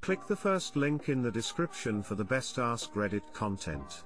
Click the first link in the description for the best Askreddit content.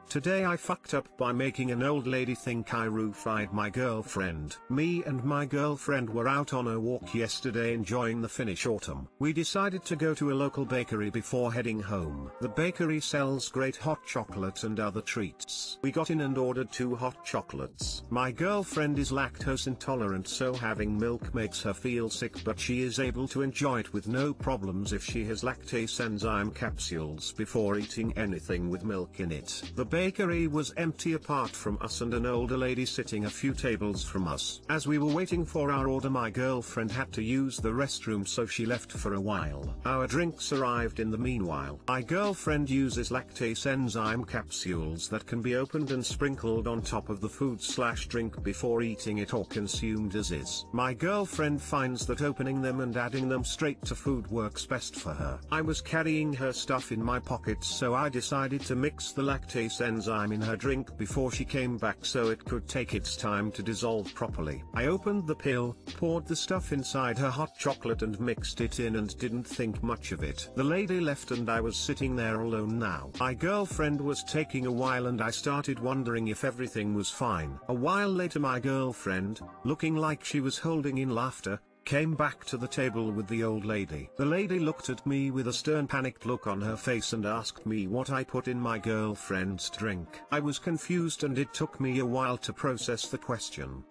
Today I fucked up by making an old lady think I refried my girlfriend. Me and my girlfriend were out on a walk yesterday enjoying the Finnish autumn. We decided to go to a local bakery before heading home. The bakery sells great hot chocolate and other treats. We got in and ordered 2 hot chocolates. My girlfriend is lactose intolerant, so having milk makes her feel sick, but she is able to enjoy it with no problems if she has lactase enzyme capsules before eating anything with milk in it. The bakery was empty apart from us and an older lady sitting a few tables from us. As we were waiting for our order, my girlfriend had to use the restroom, so she left for a while. Our drinks arrived in the meanwhile. My girlfriend uses lactase enzyme capsules that can be opened and sprinkled on top of the food/drink before eating it or consumed as is. My girlfriend finds that opening them and adding them straight to food works best for her. I was carrying her stuff in my pockets, so I decided to mix the lactase enzyme in her drink before she came back so it could take its time to dissolve properly. I opened the pill, poured the stuff inside her hot chocolate and mixed it in and didn't think much of it. The lady left and I was sitting there alone now. My girlfriend was taking a while and I started wondering if everything was fine. A while later, my girlfriend, looking like she was holding in laughter, came back to the table with the old lady. The lady looked at me with a stern, panicked look on her face and asked me what I put in my girlfriend's drink. I was confused and it took me a while to process the question.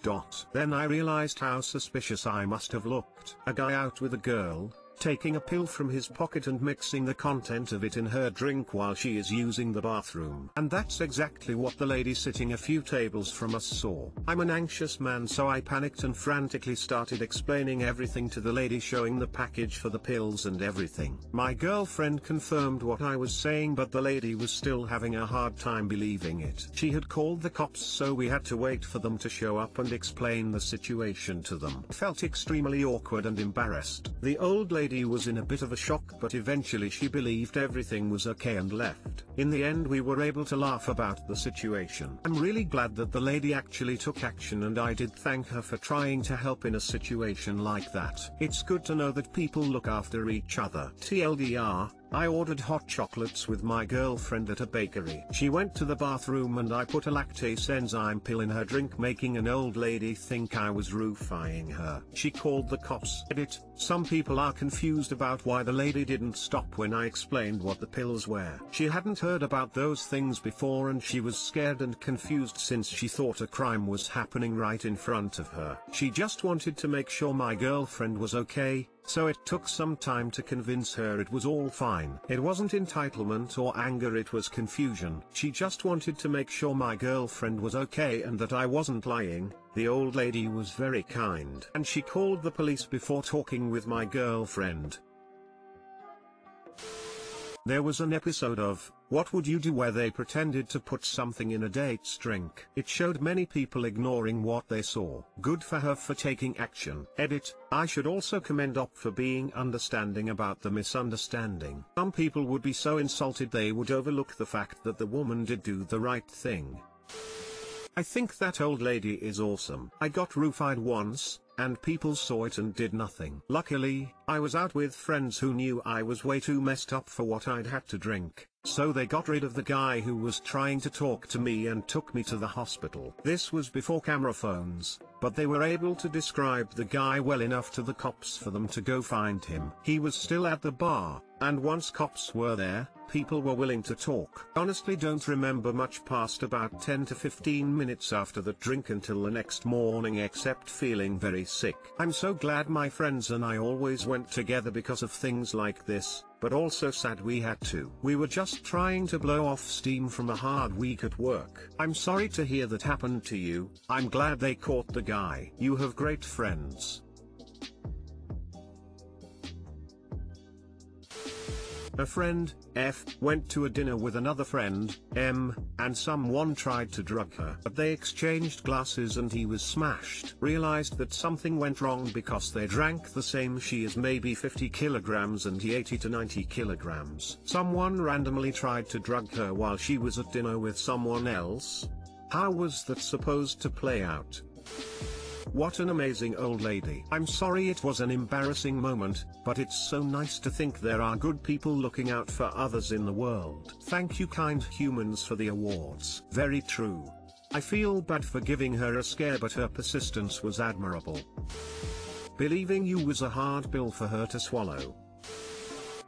Then I realized how suspicious I must have looked. A guy out with a girl, taking a pill from his pocket and mixing the content of it in her drink while she is using the bathroom. And that's exactly what the lady sitting a few tables from us saw. I'm an anxious man, so I panicked and frantically started explaining everything to the lady, showing the package for the pills and everything. My girlfriend confirmed what I was saying, but the lady was still having a hard time believing it. She had called the cops, so we had to wait for them to show up and explain the situation to them. I felt extremely awkward and embarrassed. The old lady was in a bit of a shock, but eventually she believed everything was okay and left. In the end, we were able to laugh about the situation. I'm really glad that the lady actually took action, and I did thank her for trying to help in a situation like that. It's good to know that people look after each other. TLDR, I ordered hot chocolates with my girlfriend at a bakery. She went to the bathroom and I put a lactase enzyme pill in her drink, making an old lady think I was roofying her. She called the cops. Edit: some people are confused about why the lady didn't stop when I explained what the pills were. She hadn't heard about those things before and she was scared and confused since she thought a crime was happening right in front of her. She just wanted to make sure my girlfriend was okay, so it took some time to convince her it was all fine. It wasn't entitlement or anger, it was confusion. She just wanted to make sure my girlfriend was okay and that I wasn't lying. The old lady was very kind, and she called the police before talking with my girlfriend. There was an episode of What Would You Do where they pretended to put something in a date's drink. It showed many people ignoring what they saw. Good for her for taking action. Edit: I should also commend Op for being understanding about the misunderstanding. Some people would be so insulted they would overlook the fact that the woman did do the right thing. I think that old lady is awesome. I got roofied once, and people saw it and did nothing. Luckily, I was out with friends who knew I was way too messed up for what I'd had to drink, so they got rid of the guy who was trying to talk to me and took me to the hospital. This was before camera phones, but they were able to describe the guy well enough to the cops for them to go find him. He was still at the bar, and once cops were there, people were willing to talk. Honestly, don't remember much past about 10 to 15 minutes after that drink until the next morning, except feeling very sick. I'm so glad my friends and I always went together because of things like this, but also sad we had to. We were just trying to blow off steam from a hard week at work. I'm sorry to hear that happened to you. I'm glad they caught the guy. You have great friends. A friend, F, went to a dinner with another friend, M, and someone tried to drug her. But they exchanged glasses and he was smashed. Realized that something went wrong because they drank the same. She is maybe 50 kilograms and he 80 to 90 kilograms. Someone randomly tried to drug her while she was at dinner with someone else. How was that supposed to play out? What an amazing old lady. I'm sorry it was an embarrassing moment, but it's so nice to think there are good people looking out for others in the world. Thank you kind humans for the awards. Very true. I feel bad for giving her a scare, but her persistence was admirable. Believing you was a hard pill for her to swallow.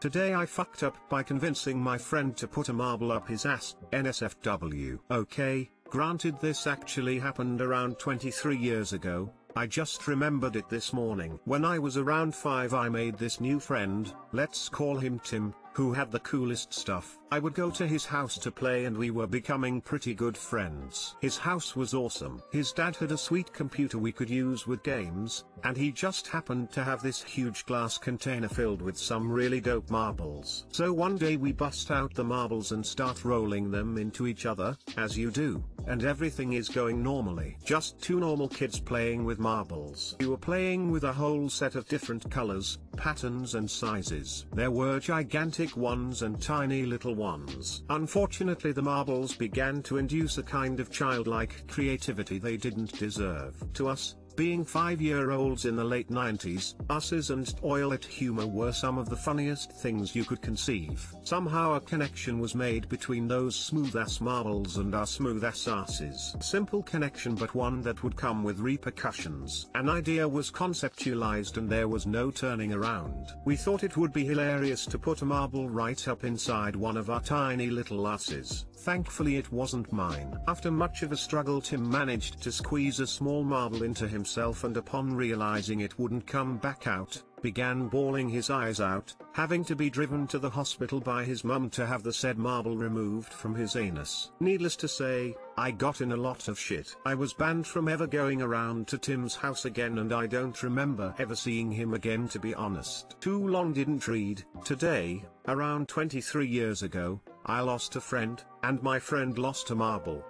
Today I fucked up by convincing my friend to put a marble up his ass. NSFW. Okay, granted this actually happened around 23 years ago. I just remembered it this morning. When I was around 5 I made this new friend, let's call him Tim, who had the coolest stuff. I would go to his house to play and we were becoming pretty good friends. His house was awesome. His dad had a sweet computer we could use with games, and he just happened to have this huge glass container filled with some really dope marbles. So one day we bust out the marbles and start rolling them into each other, as you do, and everything is going normally. Just two normal kids playing with marbles. We were playing with a whole set of different colors, patterns and sizes. There were gigantic ones and tiny little ones. Unfortunately the marbles began to induce a kind of childlike creativity they didn't deserve. To us, being 5-year-olds in the late 90s, us's and toilet humor were some of the funniest things you could conceive. Somehow a connection was made between those smooth-ass marbles and our smooth-ass asses. Simple connection, but one that would come with repercussions. An idea was conceptualized and there was no turning around. We thought it would be hilarious to put a marble right up inside one of our tiny little asses. Thankfully it wasn't mine. After much of a struggle Tim managed to squeeze a small marble into himself, and upon realizing it wouldn't come back out, began bawling his eyes out, having to be driven to the hospital by his mum to have the said marble removed from his anus. Needless to say, I got in a lot of shit. I was banned from ever going around to Tim's house again, and I don't remember ever seeing him again, to be honest. Too long didn't read. Today, around 23 years ago, I lost a friend, and my friend lost a marble.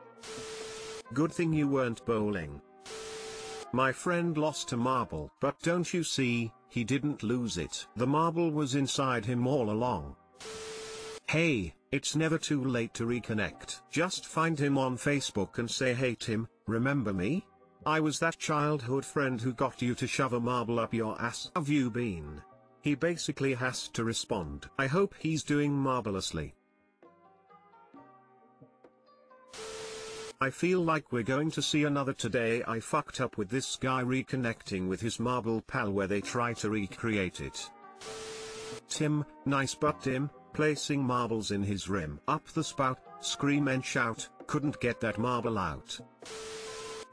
Good thing you weren't bowling. My friend lost a marble, but don't you see, he didn't lose it. The marble was inside him all along. Hey, it's never too late to reconnect. Just find him on Facebook and say, hey Tim, remember me? I was that childhood friend who got you to shove a marble up your ass. Have you been? He basically has to respond. I hope he's doing marvelously. I feel like we're going to see another Today I Fucked Up with this guy reconnecting with his marble pal where they try to recreate it. Tim, nice butt Tim, placing marbles in his rim. Up the spout, scream and shout, couldn't get that marble out.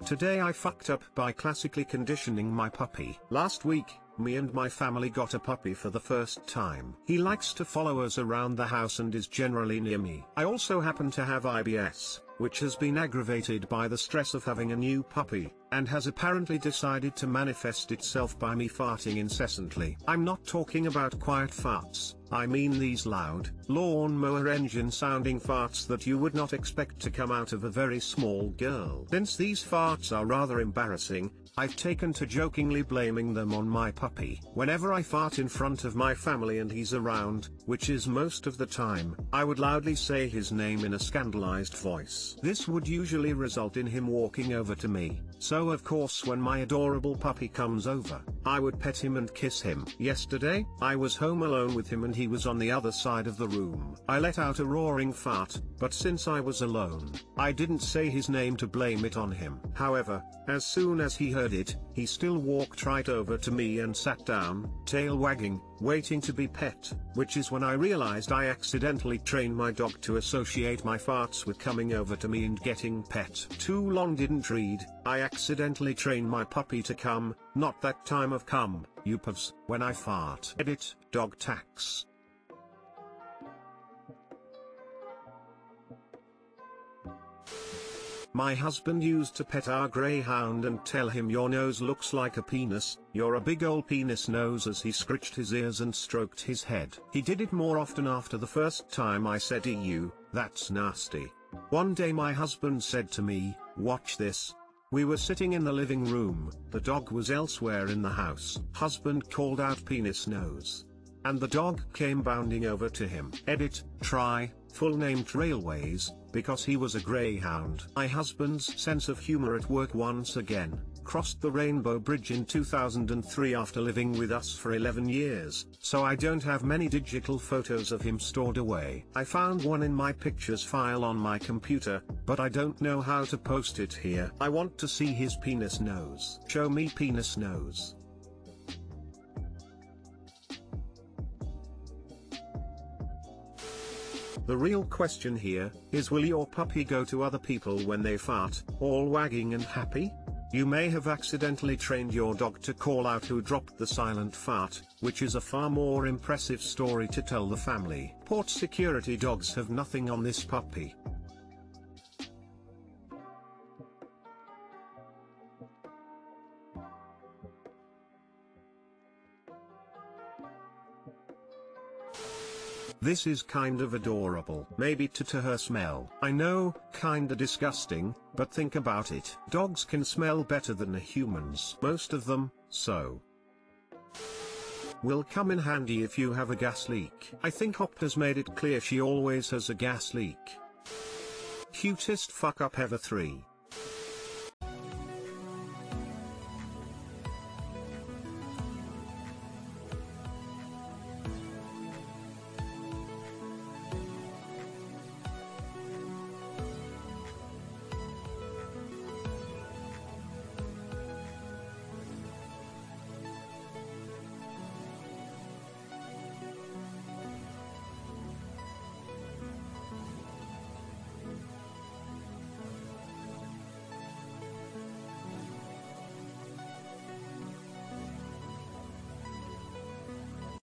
Today I fucked up by classically conditioning my puppy. Last week, me and my family got a puppy for the first time. He likes to follow us around the house and is generally near me. I also happen to have IBS, which has been aggravated by the stress of having a new puppy, and has apparently decided to manifest itself by me farting incessantly. I'm not talking about quiet farts, I mean these loud, lawnmower engine sounding farts that you would not expect to come out of a very small girl. Since these farts are rather embarrassing, I've taken to jokingly blaming them on my puppy. Whenever I fart in front of my family and he's around, which is most of the time, I would loudly say his name in a scandalized voice. This would usually result in him walking over to me, so of course when my adorable puppy comes over, I would pet him and kiss him. Yesterday, I was home alone with him and he was on the other side of the room. I let out a roaring fart, but since I was alone, I didn't say his name to blame it on him. However, as soon as he heard it, he still walked right over to me and sat down, tail wagging, waiting to be pet, which is when I realized I accidentally trained my dog to associate my farts with coming over to me and getting pet. Too long didn't read, I accidentally trained my puppy to come, not that time of come, you pavs, when I fart. Edit, dog tax. My husband used to pet our greyhound and tell him, your nose looks like a penis, you're a big ol' penis nose, as he scratched his ears and stroked his head. He did it more often after the first time I said ew, that's nasty. One day my husband said to me, watch this. We were sitting in the living room, the dog was elsewhere in the house. Husband called out penis nose. And the dog came bounding over to him. Edit, try, full name Trailways, because he was a greyhound. My husband's sense of humor at work once again. crossed the Rainbow Bridge in 2003 after living with us for 11 years, so I don't have many digital photos of him stored away. I found one in my pictures file on my computer, but I don't know how to post it here. I want to see his penis nose. Show me penis nose. The real question here is, will your puppy go to other people when they fart, all wagging and happy? You may have accidentally trained your dog to call out who dropped the silent fart, which is a far more impressive story to tell the family. Port security dogs have nothing on this puppy. This is kind of adorable. Maybe to her smell. I know, kinda disgusting, but think about it. Dogs can smell better than humans. Most of them, so will come in handy if you have a gas leak. I think Hop has made it clear she always has a gas leak. Cutest fuck up ever 3.